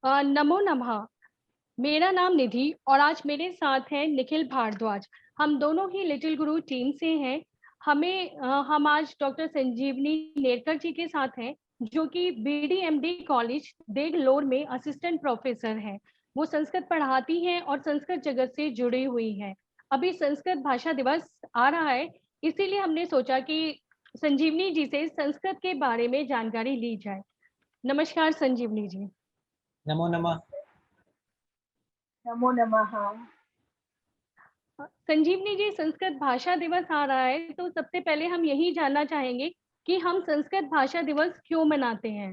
नमो नमः। मेरा नाम निधि और आज मेरे साथ हैं निखिल भारद्वाज। हम दोनों ही लिटिल गुरु टीम से हैं। हम आज डॉक्टर संजीवनी नेरकर जी के साथ हैं, जो कि बीडीएमडी कॉलेज देगलोर में असिस्टेंट प्रोफेसर हैं। वो संस्कृत पढ़ाती हैं और संस्कृत जगत से जुड़ी हुई हैं। अभी संस्कृत भाषा दिवस आ रहा है, इसीलिए हमने सोचा कि संजीवनी जी से संस्कृत के बारे में जानकारी ली जाए। नमस्कार संजीवनी जी। नमो नमः। नमो नमः। संजीवनी जी, संस्कृत भाषा दिवस आ रहा है, तो सबसे पहले हम यही जानना चाहेंगे कि हम संस्कृत भाषा दिवस क्यों मनाते हैं।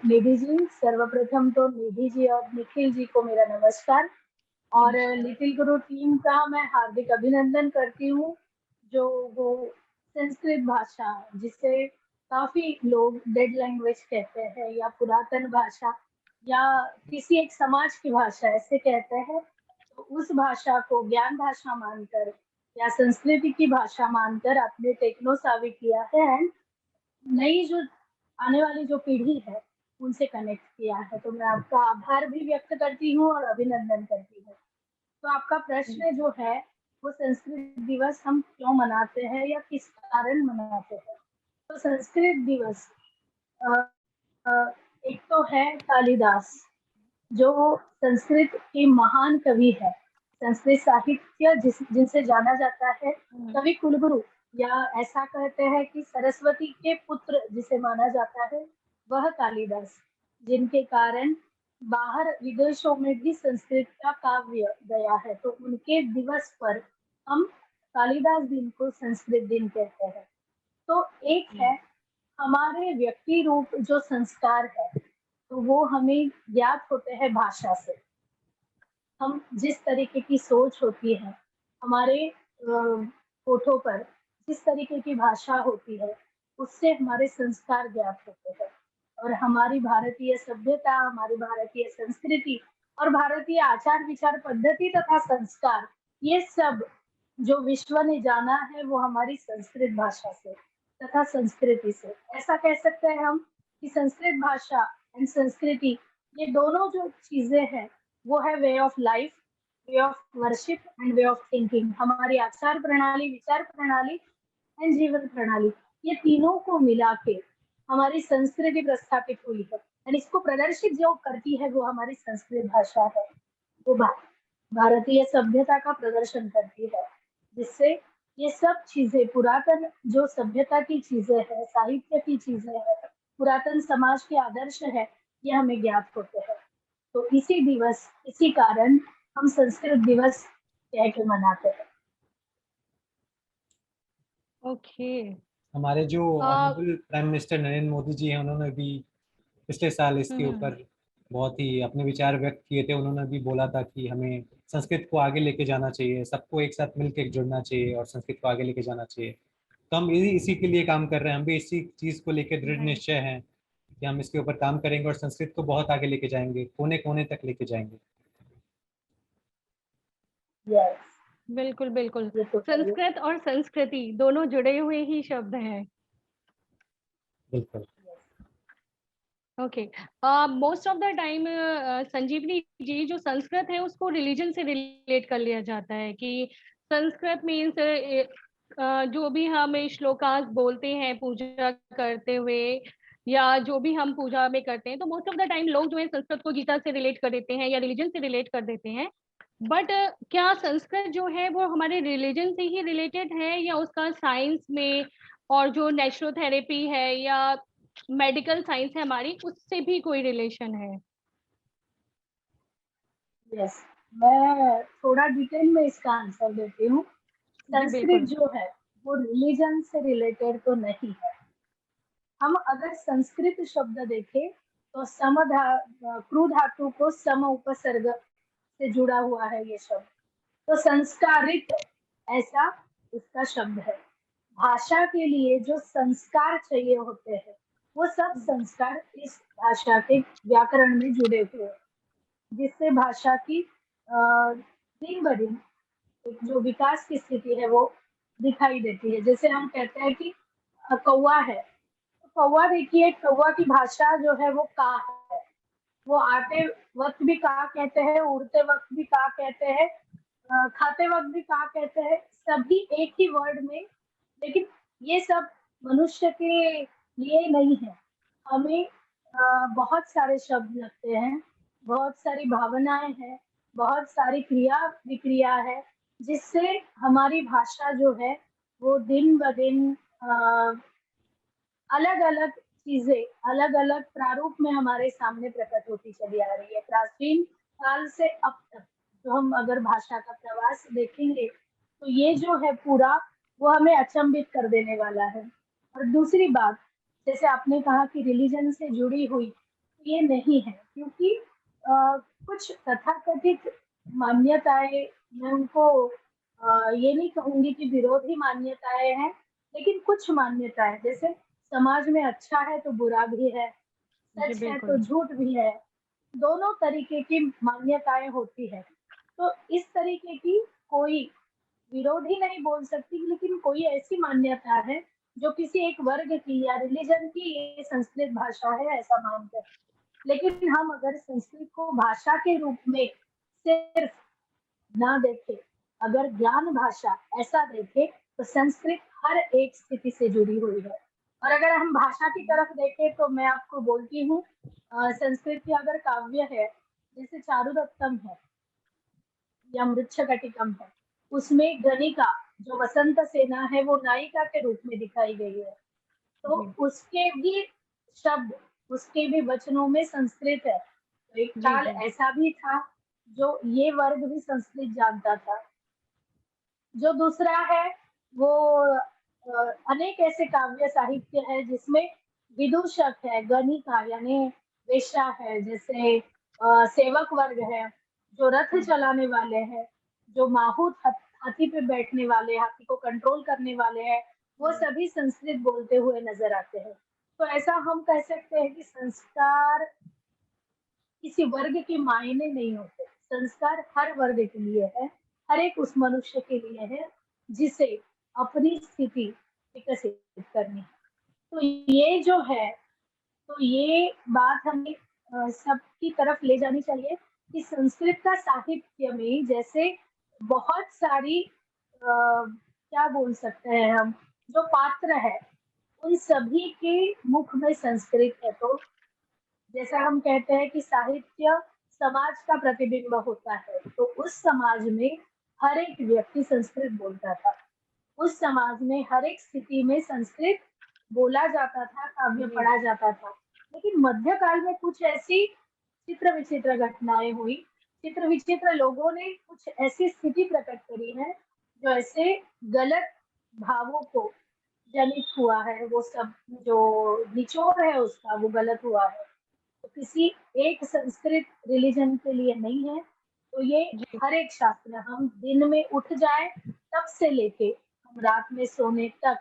निधि जी, सर्वप्रथम तो निधि जी और निखिल जी को मेरा नमस्कार और लिटिल गुरु टीम का मैं हार्दिक अभिनंदन करती हूँ, जो वो संस्कृत भाषा जिसे काफी लोग डेड लैंग्वेज कहते हैं या पुरातन भाषा या किसी एक समाज की भाषा ऐसे कहते हैं, तो उस भाषा को ज्ञान भाषा मानकर या संस्कृति की भाषा मानकर आपने टेक्नोसावी किया है एंड नई जो आने वाली जो पीढ़ी है उनसे कनेक्ट किया है। तो मैं आपका आभार भी व्यक्त करती हूँ और अभिनंदन करती हूँ। तो आपका प्रश्न जो है वो संस्कृत दिवस हम क्यों मनाते हैं या किस कारण मनाते हैं। तो संस्कृत दिवस अ, अ, एक तो है कालिदास, जो संस्कृत के महान कवि है। संस्कृत साहित्य जिनसे जाना जाता है कवि कुलगुरु, या ऐसा कहते हैं कि सरस्वती के पुत्र जिसे माना जाता है वह कालिदास, जिनके कारण बाहर विदेशों में भी संस्कृत का काव्य गया है। तो उनके दिवस पर हम कालिदास दिन को संस्कृत दिन कहते हैं। तो एक है हमारे व्यक्ति रूप जो संस्कार है, तो वो हमें ज्ञात होते हैं भाषा से। हम जिस तरीके की सोच होती है, हमारे होठों पर जिस तरीके की भाषा होती है, उससे हमारे संस्कार ज्ञात होते हैं। और हमारी भारतीय सभ्यता, हमारी भारतीय संस्कृति और भारतीय आचार विचार पद्धति तथा संस्कार, ये सब जो विश्व ने जाना है वो हमारी संस्कृत भाषा से तथा संस्कृति से। ऐसा कह सकते हैं हम कि संस्कृत भाषा एंड संस्कृति, ये दोनों जो चीजें हैं वो है way of life, way of worship and way of thinking. हमारी आचार प्रणाली, विचार प्रणाली एंड जीवन प्रणाली, ये तीनों को मिला के हमारी संस्कृति प्रस्थापित हुई है। एंड इसको प्रदर्शित जो करती है वो हमारी संस्कृत भाषा है। वो भारतीय सभ्यता का प्रदर्शन करती है, जिससे ये सब चीजें, पुरातन जो सभ्यता की चीजें हैं, साहित्य की चीजें हैं, पुरातन समाज के आदर्श है, ये हमें ज्ञात होते हैं। तो इसी दिवस, इसी कारण हम संस्कृत दिवस कह के मनाते हैं। ओके। हमारे जो honourable prime minister Narendra Modi ji हैं, उन्होंने भी पिछले साल इसके ऊपर बहुत ही अपने विचार व्यक्त किए थे। उन्होंने भी बोला था कि हमें संस्कृत को आगे लेके जाना चाहिए, सबको एक साथ मिलकर जुड़ना चाहिए और संस्कृत को आगे लेके जाना चाहिए। तो हम इसी के लिए काम कर रहे हैं। हम भी इसी चीज को लेकर दृढ़ निश्चय हैं कि हम इसके ऊपर काम करेंगे और संस्कृत को बहुत आगे लेके जाएंगे, कोने कोने तक लेके जाएंगे। यस, बिल्कुल बिल्कुल। तो संस्कृत और संस्कृति दोनों जुड़े हुए ही शब्द हैं। बिल्कुल। Okay. Most of the time Sanjeevani ji, जो संस्कृत है उसको रिलीजन से रिलेट कर लिया जाता है कि संस्कृत मीन्स जो भी हम श्लोकास बोलते हैं पूजा करते हुए, या जो भी हम पूजा में करते हैं, तो मोस्ट ऑफ द टाइम लोग जो है संस्कृत को गीता से रिलेट कर देते हैं या रिलीजन से रिलेट कर देते हैं। बट क्या संस्कृत जो है वो हमारे रिलीजन से ही रिलेटेड है, या उसका साइंस में और जो नेचुरोथेरेपी है या मेडिकल साइंस है हमारी, उससे भी कोई रिलेशन है? यस, मैं थोड़ा डिटेल में इसका आंसर देती हूँ। संस्कृत जो है वो रिलीजन से रिलेटेड तो नहीं है। हम अगर संस्कृत शब्द देखें तो क्रू धातु को सम उपसर्ग से जुड़ा हुआ है ये शब्द। तो संस्कारित ऐसा इसका शब्द है। भाषा के लिए जो संस्कार चाहिए होते हैं वो सब संस्कार इस भाषा के व्याकरण में जुड़े हुए हैं, जिससे भाषा की दिन ब दिन जो विकास की स्थिति है वो दिखाई देती है। जैसे हम कहते हैं कि कौवा है, कौवा देखिए, कौवा की भाषा जो है वो का है। वो आते वक्त भी का कहते हैं, उड़ते वक्त भी का कहते हैं, खाते वक्त भी का कहते हैं, सभी एक ही वर्ड में। लेकिन ये सब मनुष्य के लिए नहीं है। हमें बहुत सारे शब्द लगते हैं, बहुत सारी भावनाएं हैं, बहुत सारी क्रिया विक्रिया है, जिससे हमारी भाषा जो है वो दिन ब दिन अलग अलग चीजें अलग अलग प्रारूप में हमारे सामने प्रकट होती चली आ रही है। प्राचीन काल से अब तक जो हम अगर भाषा का प्रवास देखेंगे तो ये जो है पूरा वो हमें अचंभित कर देने वाला है। और दूसरी बात, जैसे आपने कहा कि रिलीजन से जुड़ी हुई, तो ये नहीं है, क्योंकि कुछ तथाकथित मान्यताएं, मैं उनको ये नहीं कहूंगी कि विरोधी मान्यताएं हैं, लेकिन कुछ मान्यताएं, जैसे समाज में अच्छा है तो बुरा भी है, जी सच है तो बिल्कुल। झूठ भी है, दोनों तरीके की मान्यताएं होती है। तो इस तरीके की कोई विरोधी नहीं बोल सकती, लेकिन कोई ऐसी मान्यता है जो किसी एक वर्ग की या रिलीजन की ये संस्कृत भाषा है ऐसा मानते हैं। लेकिन हम अगर संस्कृत को भाषा के रूप में सिर्फ ना देखे, अगर ज्ञान भाषा ऐसा देखे, तो संस्कृत हर एक स्थिति से जुड़ी हुई है। और अगर हम भाषा की तरफ देखें तो मैं आपको बोलती हूँ, संस्कृत के अगर काव्य है, जैसे चारुदत्तम है या मृच्छकटिकम है, उसमें गणिका जो वसंत सेना है वो नायिका के रूप में दिखाई गई है। तो जी उसके भी शब्द, उसके भी वचनों में संस्कृत है। तो एक जी काल जी ऐसा भी था जो ये वर्ग भी संस्कृत जानता था। जो दूसरा है वो अनेक ऐसे काव्य साहित्य है जिसमें विदूषक है, गणिका यानी वेश्या है, जैसे सेवक वर्ग है, जो रथ चलाने वाले हैं, जो माहूत हाथी पे बैठने वाले, हाथी को कंट्रोल करने वाले हैं, वो सभी संस्कृत बोलते हुए नजर आते हैं। तो ऐसा हम कह सकते हैं कि संस्कार किसी वर्ग के मायने नहीं होते। संस्कार हर वर्ग के लिए है, हर एक उस मनुष्य के लिए है जिसे अपनी स्थिति विकसित करनी है। तो ये जो है, तो ये बात हमें सबकी तरफ ले जानी चाहिए कि संस्कृत का साहित्य में जैसे बहुत सारी क्या बोल सकते हैं हम, जो पात्र है उन सभी के मुख में संस्कृत है। तो जैसा हम कहते हैं कि साहित्य समाज का प्रतिबिंब होता है, तो उस समाज में हर एक व्यक्ति संस्कृत बोलता था। उस समाज में हर एक स्थिति में संस्कृत बोला जाता था, काव्य जी पढ़ा जाता था। लेकिन मध्यकाल में कुछ ऐसी चित्र विचित्र घटनाएं हुई, चित्र विचित्र लोगों ने कुछ ऐसी स्थिति प्रकट करी है जो ऐसे गलत भावों को जनित हुआ है, वो सब जो निचोड़ है उसका वो गलत हुआ है। तो किसी एक संस्कृत रिलीजन के लिए नहीं है। तो ये जी हर एक शास्त्र, हम दिन में उठ जाए तब से लेके हम रात में सोने तक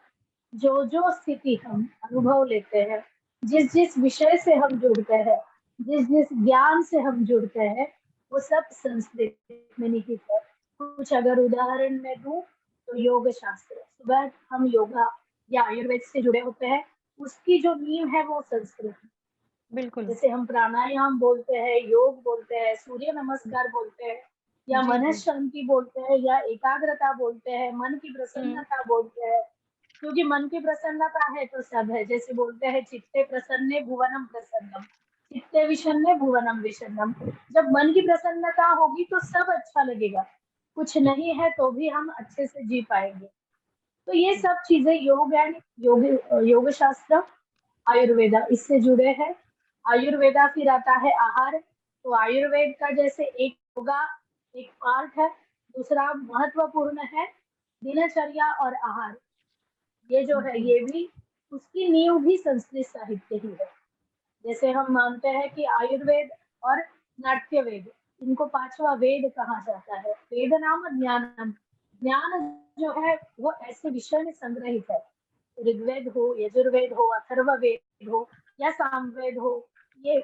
जो जो स्थिति हम अनुभव लेते हैं, जिस जिस विषय से हम जुड़ते हैं, जिस जिस ज्ञान से हम जुड़ते हैं, वो सब संस्कृत में निहित है। कुछ अगर उदाहरण मैं दूं तो योग शास्त्र, सुबह हम योगा या आयुर्वेद से जुड़े होते हैं, उसकी जो नींव है वो संस्कृत है। बिल्कुल। जैसे हम प्राणायाम बोलते हैं, योग बोलते हैं, सूर्य नमस्कार बोलते हैं, या जी मन जी शांति बोलते हैं, या एकाग्रता बोलते हैं, मन की हम्म प्रसन्नता बोलते हैं। क्योंकि मन की प्रसन्नता है तो सब है। जैसे बोलते हैं चित्ते प्रसन्ने भुवनम प्रसन्नम, चित्ते विषन्ने भुवनम विषन्नम। जब मन की प्रसन्नता होगी तो सब अच्छा लगेगा, कुछ नहीं है तो भी हम अच्छे से जी पाएंगे। तो ये सब चीजें योग एंड योग शास्त्र, आयुर्वेदा इससे जुड़े हैं। आयुर्वेदा फिर आता है आहार। तो आयुर्वेद का जैसे एक योगा एक पार्ट है, दूसरा महत्वपूर्ण है दिनचर्या और आहार। ये जो है जी ये भी उसकी नींव भी संस्कृत साहित्य ही है। जैसे हम मानते हैं कि आयुर्वेद और नाट्य वेद, इनको पांचवा वेद कहा जाता है। वेद नाम ज्ञानम, ज्ञान जो है वो ऐसे विषय में संग्रहित है। ऋग्वेद हो, यजुर्वेद हो, अथर्ववेद हो या सामवेद हो, ये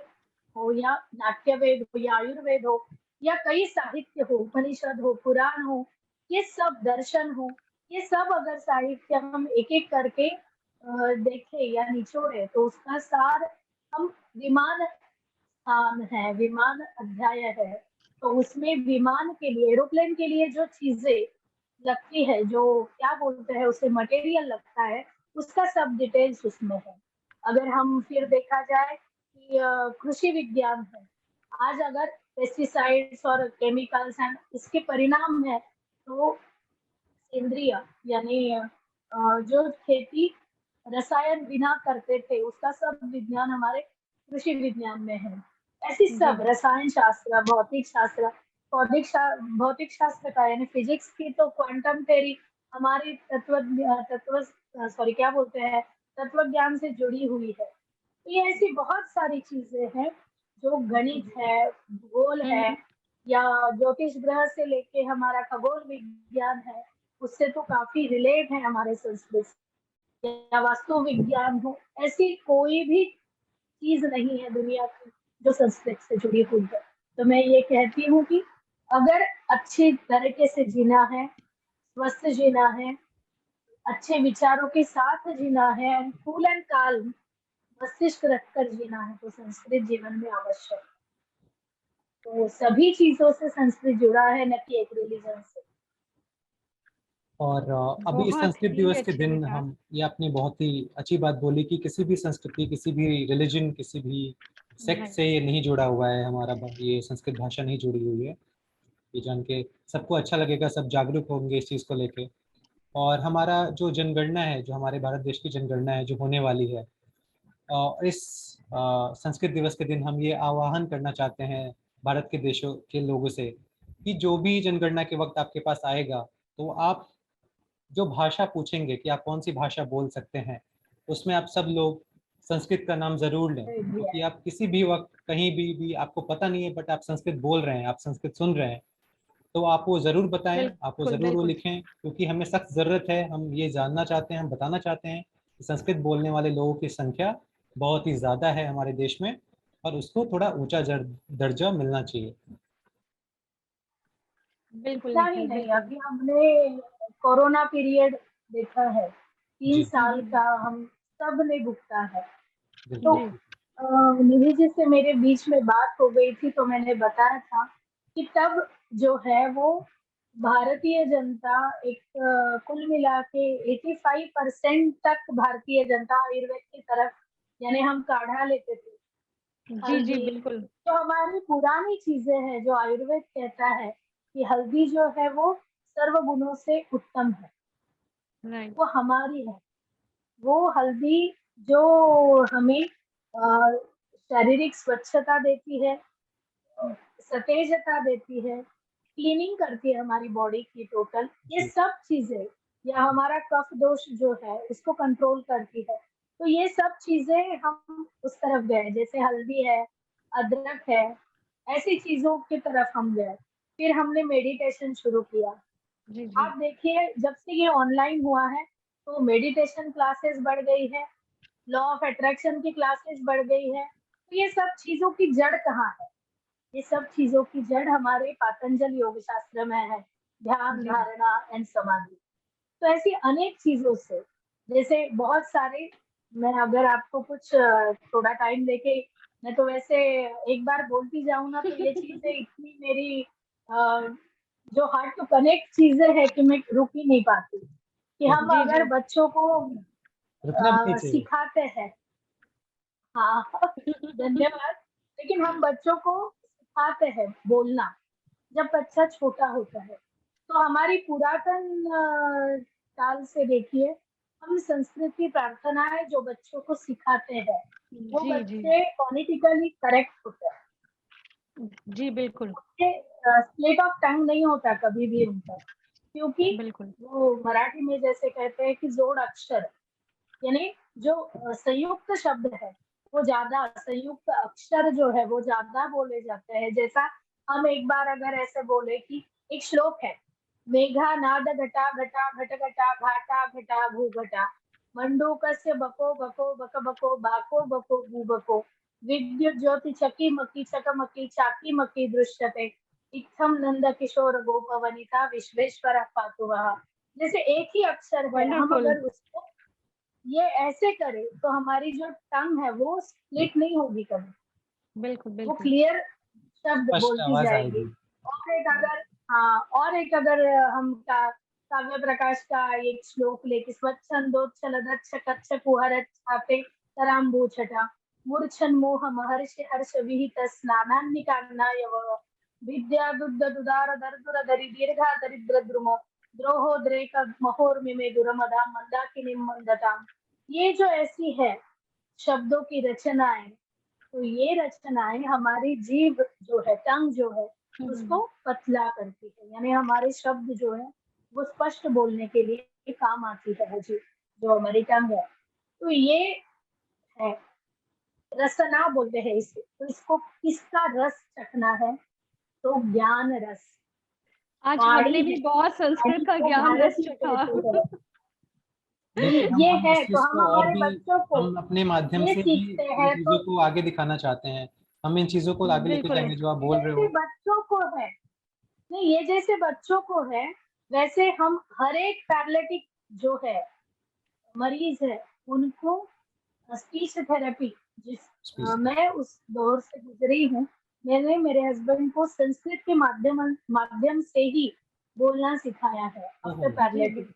हो या नाट्य वेद हो या आयुर्वेद हो, या कई साहित्य हो, उपनिषद हो, पुराण हो, ये सब दर्शन हो, ये सब अगर साहित्य हम एक एक करके देखे या निचोड़े तो उसका सार हम विमान स्थान है, विमान अध्याय है, तो उसमें विमान के लिए, एरोप्लेन के लिए जो चीजें लगती है, जो क्या बोलते हैं उसे, मटेरियल लगता है, उसका सब डिटेल्स उसमें है। अगर हम फिर देखा जाए कि कृषि विज्ञान है, आज अगर पेस्टिसाइड्स और केमिकल्स हैं, इसके परिणाम है, तो इंद्रिय यानी जो खेती रसायन बिना करते थे, उसका सब विज्ञान हमारे कृषि विज्ञान में है। ऐसी जी सब रसायन शास्त्र, भौतिक शास्त्र, भौतिक शास्त्र का यानी फिजिक्स की तो क्वांटम थ्योरी हमारी तत्व सॉरी क्या बोलते हैं, तत्व ज्ञान से जुड़ी हुई है। तो ये ऐसी बहुत सारी चीजें हैं जो गणित है, भूगोल है, हम्म, या ज्योतिष ग्रह से लेके हमारा खगोल विज्ञान है, उससे तो काफी रिलेट है हमारे संस्कृत से। या वास्तु विज्ञान हो, ऐसी कोई भी चीज नहीं है दुनिया की जो संस्कृत से जुड़ी हुई है। तो मैं ये कहती हूँ कि अगर अच्छी तरीके से जीना है, स्वस्थ जीना है, अच्छे विचारों के साथ जीना है, कूल एंड काल्म मस्तिष्क रखकर जीना है, तो संस्कृत जीवन में आवश्यक है। तो सभी चीजों से संस्कृत जुड़ा है, न कि एक रिलीजन से। और अभी इस बहुत संस्कृत ही दिवस के अच्छे दिन विचार। हम, ये आपने बहुत ही अच्छी बात बोली कि किसी भी संस्कृति, किसी भी रिलीजन, किसी भी सेक्ट राइट। से ये नहीं जुड़ा हुआ है हमारा, ये संस्कृत भाषा नहीं जुड़ी हुई है। ये जान के सबको अच्छा लगेगा, सब जागरूक होंगे इस चीज़ को लेके। और हमारा जो जनगणना है, जो हमारे भारत देश की जनगणना है जो होने वाली है, इस संस्कृत दिवस के दिन हम ये आह्वान करना चाहते हैं भारत के देशों के लोगों से कि जो भी जनगणना के वक्त आपके पास आएगा, तो आप जो भाषा पूछेंगे कि आप कौन सी भाषा बोल सकते हैं, उसमें आप सब लोग संस्कृत का नाम जरूर लें, क्योंकि आप किसी भी वक्त कहीं भी आपको पता नहीं है बट आप संस्कृत बोल रहे हैं, आप संस्कृत सुन रहे हैं, तो आप वो ज़रूर बताएं, आप वो बिल्कुल ज़रूर वो बिल्कुल। लिखें, क्योंकि हमें सख्त ज़रूरत है। हम ये जानना चाहते हैं, हम बताना चाहते हैं कि संस्कृत बोलने वाले लोगों की संख्या बहुत ही ज़्यादा है हमारे देश में, और उसको थोड़ा ऊंचा दर्जा मिलना चाहिए। बिल्कुल इतना ही निखिल, नहीं, बिल्कुल। अभी हमने कोरोना पीरियड देखा है, तीन जी साल हम्म, का हम सब ने भुगता है। तो बिल्कुल। जी निधि जी से मेरे बीच में बात हो गई थी, तो मैंने बताया था कि तब जो है वो भारतीय जनता एक कुल मिला के 85% तक भारतीय जनता आयुर्वेद की तरफ, यानी हम काढ़ा लेते थे, जी जी हल्दी, बिल्कुल। जो हमारी पुरानी चीजें हैं, जो आयुर्वेद कहता है कि हल्दी जो है वो सर्व गुणों से उत्तम है, राइट। वो हमारी है। वो हल्दी जो हमें शारीरिक स्वच्छता देती है, सतेजता देती है, क्लीनिंग करती है हमारी बॉडी की टोटल, ये जी सब चीजें, या हमारा कफ दोष जो है उसको कंट्रोल करती है। तो ये सब चीजें हम उस तरफ गए, जैसे हल्दी है, अदरक है, ऐसी चीजों की तरफ हम गए। फिर हमने मेडिटेशन शुरू किया। जी जी आप देखिए, जब से ये ऑनलाइन हुआ है, तो मेडिटेशन क्लासेस बढ़ गई है, लॉ ऑफ अट्रैक्शन की क्लासेस बढ़ गई है। तो ये सब चीजों की जड़ कहाँ है? ये सब चीजों की जड़ हमारे पातंजल योग शास्त्र में है, ध्यान, जी धारणा एंड समाधि। तो ऐसी अनेक चीजों से, जैसे बहुत सारे, मैं अगर आपको कुछ थोड़ा टाइम देके, मैं तो वैसे एक बार बोलती जाऊं ना, तो ये चीजें इतनी मेरी जो हार्ट टू कनेक्ट चीजें है कि मैं रुक ही नहीं पाती, कि हम जी अगर जी। बच्चों को रुकना भी नहीं चाहिए। सिखाते हैं, हाँ धन्यवाद, लेकिन हम बच्चों को सिखाते हैं बोलना, जब बच्चा छोटा होता है, तो हमारी पुरातन काल से देखिए, हम संस्कृत की प्रार्थनाएं जो बच्चों को सिखाते हैं, वो जी जी बच्चे फोनेटिकली करेक्ट होते हैं, जी बिल्कुल स्लेट ऑफ टंग नहीं होता कभी भी उनका, क्योंकि बिल्कुल। वो मराठी में जैसे कहते हैं कि जोड़ अक्षर, यानी जो संयुक्त शब्द है, वो ज्यादा, संयुक्त अक्षर जो है वो ज्यादा बोले जाते हैं। जैसा हम एक बार अगर ऐसे बोले कि एक श्लोक है, मेघा नाद घटा घटा घट घटा घाटा घटा भू घटा, मंडूकस्य बको बको बक बको बाको बको भू बको, विद्युत ज्योति चकी मकी चकमकी चाकी मकी दृश्यते, इत्थम नंद किशोर गोप वनिता विश्वेश्वर पातु वः। जैसे एक ही अक्षर है, हम वंडरफुल। अगर उसको ये ऐसे करे तो हमारी जो टंग है वो स्प्लिट नहीं होगी कभी, बिल्कुल वो बिल्कुल। क्लियर शब्द स्पष्ट बोलती आवाज जाएगी। आएगी। और एक अगर, हाँ, और एक अगर हम काव्य प्रकाश का एक श्लोक लेके, स्वच्छंदोच्छलदच्छ कच्छ कुहर छापे तराम्बू छटा मूर्छन मोह महर्ष हर्ष विहित स्नानान्निकान्नायव विद्या दुग्ध दुदार दर्दुर दरि दीर्घा दरिद्र द्रुमो द्रोहो द्रेक महोर्मिमे दुरमदा मंदाकिनीं मंदताम। ये जो ऐसी है शब्दों की रचनाएं, तो ये रचनाएं हमारी जीभ जो है, टंग जो है, उसको पतला करती है, यानी हमारे शब्द जो है वो स्पष्ट बोलने के लिए काम आती है वो जीभ, जो हमारी टंग है। तो ये है, रसना बोलते हैं इसे। तो इसको किसका रस चखना है, तो ज्ञान रस। आज वाणी हमने भी बहुत संस्कृत का को ज्ञान रस भारत चखा। कहते हैं। बिल्कुल, ये हम है, इस तो चीज हम को और हमारे भी, बच्चों को हम अपने माध्यम ये से भी सीखते इन हैं। चीजों तो को आगे दिखाना चाहते हैं। हम इन चीजों को आगे लेके बिल्कुल जाएंगे जो आप बोल रहे जैसे हो। बच्चों को है, नहीं, ये जैसे बच्चों को है, वैसे हम हर एक पैरालिटिक जो है मरीज है उनको स्पीच थेरेपी, स्पीच। मैं उस दौर से गुजरी हूँ। मैंने मेरे हस्बैंड को संस्कृत के माध्यम से ही बोलना सिखाया है आफ्टर ओहो। पैरालिटिक।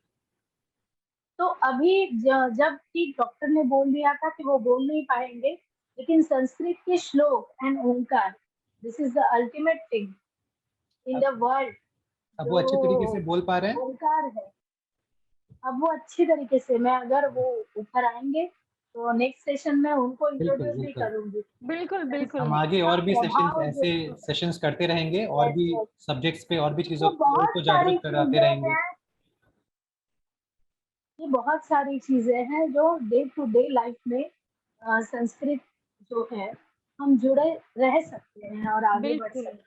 तो अभी जब कि डॉक्टर ने बोल दिया था कि वो बोल नहीं पाएंगे, लेकिन संस्कृत के श्लोक and Omkar, this is the ultimate thing in the world. अब वो अच्छे तरीके से जो बोल पा रहे हैं। ओंकार है, अब वो अच्छी तरीके से, मैं अगर वो ऊपर आएंगे तो नेक्स्ट सेशन में उनको बिल्कुल इंट्रोड्यूस भी बिल्कुल। करूंगी। बिल्कुल बिल्कुल। हम संस्कृत आगे का और भी सेशंस, प्रभाव जो ऐसे है, सेशंस करते रहेंगे और भी yes, सब्जेक्ट्स पे और भी चीजों तो लोगों बहुत को सारी जागरूक कराते चीजें रहेंगे। हैं, ये बहुत सारी चीजें हैं जो डे टू डे लाइफ में संस्कृत जो है हम जुड़े रह सकते हैं और आगे बढ़ बिल्कुल, सकते हैं।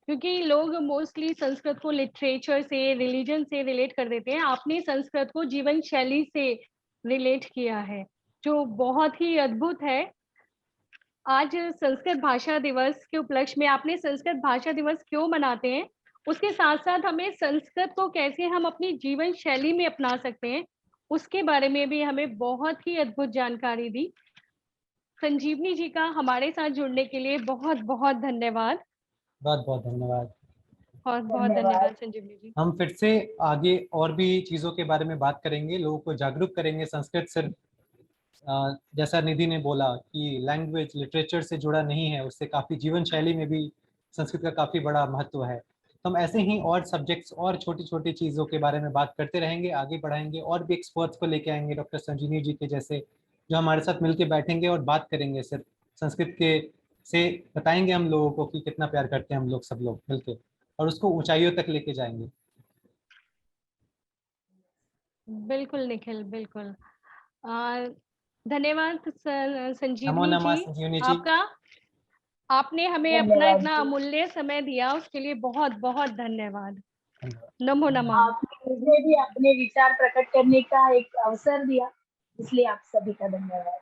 क्योंकि लोग मोस्टली संस्कृत को लिटरेचर से, रिलीजन से रिलेट कर देते हैं। आपने संस्कृत को जीवन शैली से रिलेट किया है, जो बहुत ही अद्भुत है। आज संस्कृत भाषा दिवस के उपलक्ष्य में आपने संस्कृत भाषा दिवस क्यों मनाते हैं, उसके साथ साथ हमें संस्कृत को कैसे हम अपनी जीवन शैली में अपना सकते हैं, उसके बारे में भी हमें बहुत ही अद्भुत जानकारी दी। संजीवनी जी का हमारे साथ जुड़ने के लिए बहुत बहुत धन्यवाद। बहुत बहुत धन्यवाद। बहुत बहुत धन्यवाद। धन्यवाद संजीवनी जी। हम फिर से आगे और भी चीजों के बारे में बात करेंगे, लोगों को जागरूक करेंगे। संस्कृत सिर्फ जैसा निधि ने बोला कि लैंग्वेज लिटरेचर से जुड़ा नहीं है, उससे काफी जीवन शैली में भी संस्कृत का काफी बड़ा महत्व है। तो हम ऐसे ही और सब्जेक्ट्स और छोटी छोटी चीजों के बारे में बात करते रहेंगे, आगे बढ़ाएंगे और भी एक्सपर्ट्स को लेके आएंगे, डॉक्टर संजीवनी जी के जैसे, जो हमारे साथ मिलके बैठेंगे और बात करेंगे सिर्फ संस्कृत के से। बताएंगे हम लोगों को कि कितना प्यार करते हैं हम लोग सब लोग मिलके, और उसको ऊंचाइयों तक लेके जाएंगे। बिल्कुल निखिल, बिल्कुल। धन्यवाद नमो संजीवनी नमः जी, संजीवनी जी। आपका। आपने हमें अपना धन्यवाद इतना जी। अमूल्य समय दिया, उसके लिए बहुत बहुत धन्यवाद। धन्यवाद। नमो नमः। आपने मुझे भी अपने विचार प्रकट करने का एक अवसर दिया, इसलिए आप सभी का धन्यवाद।